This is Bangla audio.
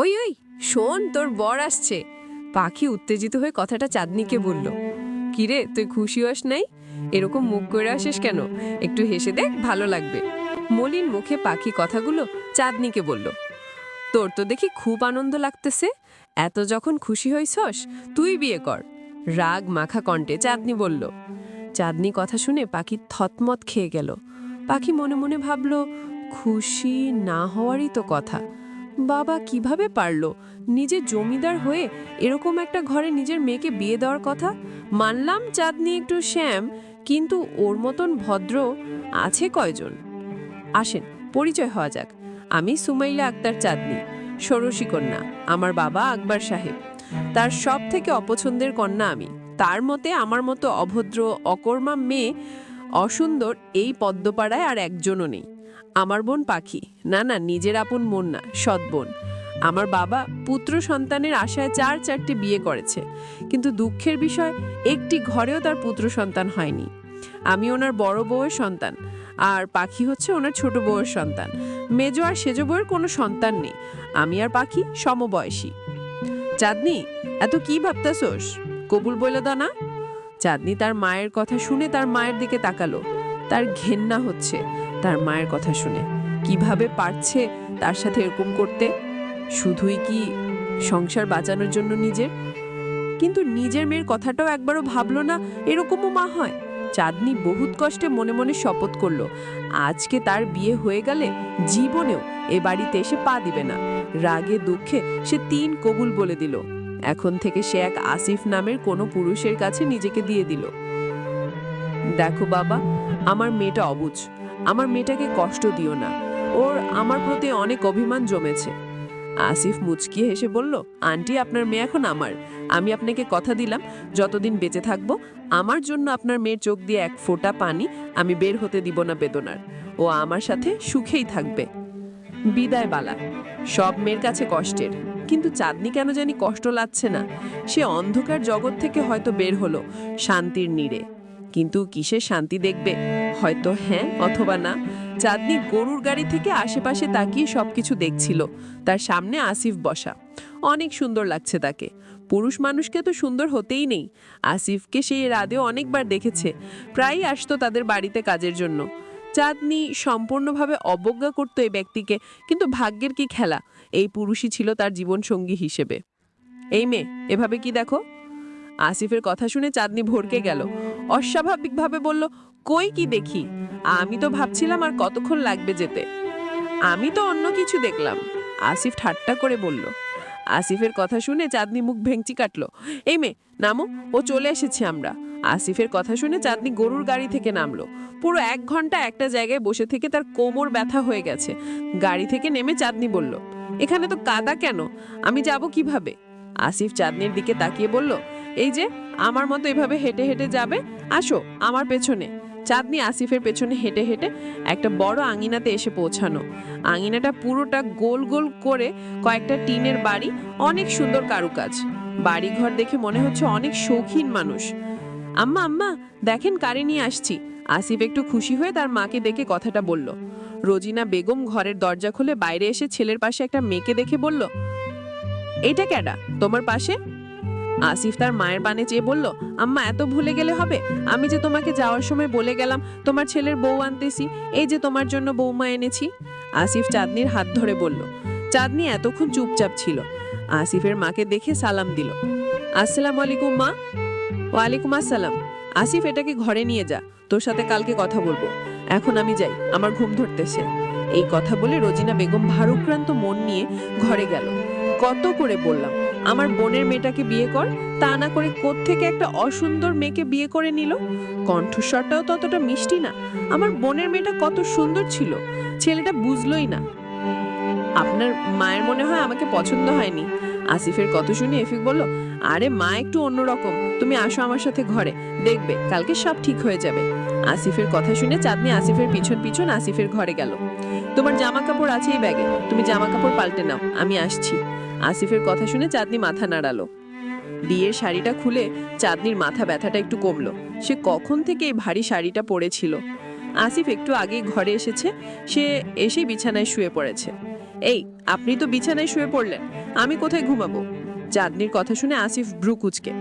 ওই ওই, শোন, তোর বর আসছে। পাখি উত্তেজিত হয়ে কথাটা চাঁদনিকে বলল। কিরে, তুই খুশি হস নাই? এরকম মুখ করে আসিস কেন? একটু হেসে দেখ, ভালো লাগবে। মলিন মুখে পাখি কথাগুলো চাঁদনিকে বলল। তোর তো দেখি খুব আনন্দ লাগতেছে। এত যখন খুশি হইছস, তুই বিয়ে কর। রাগ মাখা কণ্ঠে চাঁদনি বলল। চাঁদনি কথা শুনে পাখি থতমত খেয়ে গেল। পাখি মনে মনে ভাবল, খুশি না হওয়ারই তো কথা। বাবা কিভাবে পারল নিজের জমিদার হয়ে এরকম একটা ঘরে নিজের মেয়েকে বিয়ে দেওয়ার কথা? মানলাম চাঁদনি একটু শ্যাম, কিন্তু ওর মতন ভদ্র আছে কয়জন? আসেন, পরিচয় হওয়া যাক। আমি সুমাইলা আক্তার চাঁদনি, ষোড়শী কন্যা। আমার বাবা আকবর সাহেব, তার সব থেকে অপছন্দের কন্যা আমি। তার মতে আমার মতো অভদ্র অকর্মা মেয়ে, অসুন্দর এই পদ্মপাড়ায় আর একজনও নেই। আমার বোন পাখি, না না, নিজের আপন বোন না, সৎ বোন। আমার বাবা পুত্র সন্তানের আশায় 4-4টে বিয়ে করেছে, কিন্তু দুঃখের বিষয় একটি ঘরেও তার পুত্র সন্তান হয়নি। আমি ওনার বড় বউয়ের সন্তান, আর পাখি হচ্ছে ওনার ছোট বউয়ের সন্তান। মেজ আর সেজ বউয়ের কোনো সন্তান নেই। আমি আর পাখি সমবয়সী। চাঁদনি, এত কি ভাবতাছোস? কবুল বইলে দাও না। চাঁদনি তার মায়ের কথা শুনে তার মায়ের দিকে তাকালো। তার ঘেন্না হচ্ছে তার মায়ের কথা শুনে। কিভাবে পারছে তার সাথে এরকম করতে? শুধুই কি সংসার বাঁচানোর জন্য নিজের? কিন্তু নিজের মেয়ের কথাটাও একবারও ভাবলো না এরকমও মা হয়। চাঁদনি বহুত কষ্টে মনে মনে শপথ করলো, আজকে তার বিয়ে হয়ে গেলে জীবনেও এ বাড়িতে এসে পা দিবে না। রাগে দুঃখে সে 3 কবুল বলে দিল। এখন থেকে সে এক আসিফ নামের কোনো পুরুষের কাছে নিজেকে দিয়ে দিল। দেখো বাবা, আমার মেয়েটা অবুঝ। আমার মেয়েটাকে কষ্ট দিও না। ওর আমার প্রতি অনেক অভিমান জমেছে। আসিফ মুচকি হেসে বলল, আন্টি, আপনার মেয়ে এখন আমার। আমি আপনাকে কথা দিলাম, যতদিন বেঁচে থাকবো আমার জন্য আপনার মেয়ের চোখ দিয়ে এক ফোঁটা পানি আমি বের হতে দিব না বেদনার। ও আমার সাথে সুখেই থাকবে। বিদায় বালা। সব মেয়ের কাছে কষ্টের, কিন্তু চাঁদনি কেন জানি কষ্ট লাগছে না। সে অন্ধকার জগৎ থেকে হয়তো বের হলো শান্তির নীড়ে। কিন্তু কিসের শান্তি দেখবে? হয়তো হ্যাঁ অথবা না। চাঁদনি গরুর গাড়ি থেকে আশেপাশে তাকিয়ে সবকিছু দেখছিল। তার সামনে আসিফ বসা, অনেক সুন্দর লাগছে তাকে। পুরুষ মানুষকে তো সুন্দর হতেই নেই। আসিফকে সেই রাতেও অনেকবার দেখেছে, প্রায়ই আসতো তাদের বাড়িতে কাজের জন্য। চাঁদনি সম্পূর্ণভাবে অবজ্ঞা করত এই ব্যক্তিকে, কিন্তু ভাগ্যের কি খেলা, এই পুরুষই ছিল তার জীবন সঙ্গী হিসেবে। এই মেয়ে, এভাবে কি দেখো? আসিফের কথা শুনে চাঁদনি ভড়কে গেল। অস্বাভাবিকভাবে বলল, কই কি দেখি? আমি তো ভাবছিলাম আর কতক্ষণ লাগবে যেতে। আমি তো অন্য কিছু দেখলাম, আসিফ ঠাট্টা করে বলল। আসিফের কথা শুনে চাঁদনি মুখ ভেঙচি কাটলো। এই মেয়ে, নামো, ও চলে এসেছি আমরা। আসিফের কথা শুনে চাঁদনি গরুর গাড়ি থেকে নামলো। পুরো 1 ঘন্টা একটা জায়গায় বসে থেকে তার কোমর ব্যথা হয়ে গেছে। গাড়ি থেকে নেমে চাঁদনি বলল, এখানে তো কাদা কেন? আমি যাব কিভাবে? আসিফ চাঁদনির দিকে তাকিয়ে বলল, এই যে আমার মতো এভাবে হেঁটে হেঁটে যাবে, আসো আমার পেছনে। চাঁদনি আসিফের পেছনে হেঁটে হেঁটে একটা বড় আঙিনাতে এসে পৌঁছানো। আঙিনাটা পুরোটা গোল গোল করে কয়েকটা টিনের বাড়ি, অনেক সুন্দর কারুকাজ। বাড়িঘর দেখে মনে হচ্ছে অনেক শৌখিন মানুষ। আম্মা আম্মা, দেখেন কারে নিয়ে আসছি। আসিফ একটু খুশি হয়ে তার মাকে দেখে কথাটা বলল। রোজিনা বেগম ঘরের দরজা খুলে বাইরে এসে ছেলের পাশে একটা মেয়েকে দেখে বলল, এইটা কেডা তোমার পাশে? আসিফ তার মায়ের পানে চেয়ে বলল, আম্মা, এত ভুলে গেলে হবে? আমি যে তোমাকে যাওয়ার সময় বলে গেলাম তোমার ছেলের বউ আনতেছি, এই যে তোমার জন্য বৌমা এনেছি। আসিফ চাঁদনির হাত ধরে বলল। চাঁদনি এতক্ষণ চুপচাপ ছিল। আসিফের মাকে দেখে সালাম দিল। আসসালামু আলাইকুম মা। ওয়ালাইকুম আসসালাম। আসিফ, এটাকে ঘরে নিয়ে যা, তোর সাথে কালকে কথা বলবো। এখন আমি যাই, আমার ঘুম ধরতেছে। এই কথা বলে রোজিনা বেগম ভারুক্রান্ত মন নিয়ে ঘরে গেল। কত করে বললাম আমার বোনের মেয়েটাকে বিয়ে কর, তা না করে কোত্থেকে একটা অসুন্দর মেয়েকে বিয়ে করে নিল। কণ্ঠস্বরটাও ততটা মিষ্টি না। আমার বোনের মেয়েটা কত সুন্দর ছিল, ছেলেটা বুঝলোই না। আপনার মায়ের মনে হয় আমাকে পছন্দ হয়নি। আসিফের কথা শুনে এফিক বলল, আরে মা একটু অন্যরকম, তুমি আসো আমার সাথে ঘরে, দেখবে কালকে সব ঠিক হয়ে যাবে। আসিফের কথা শুনে চাঁদনি আসিফের পিছন পিছন আসিফের ঘরে গেল। তোমার জামা কাপড় আছে এই ব্যাগে, তুমি জামা কাপড় পাল্টে নাও, আমি আসছি। আসিফের কথা শুনে চাঁদনি মাথা নাড়ালো। বিয়ের শাড়িটা খুলে চাঁদনির মাথা ব্যথাটা একটু কমলো। সে কখন থেকে এই ভারী শাড়িটা পরেছিল। আসিফ একটু আগেই ঘরে এসেছে, সে এসেই বিছানায় শুয়ে পড়েছে। এই, আপনি তো বিছানায় শুয়ে পড়লেন, আমি কোথায় ঘুমাবো? চাঁদনির কথা শুনে আসিফ ভ্রু কুঁচকে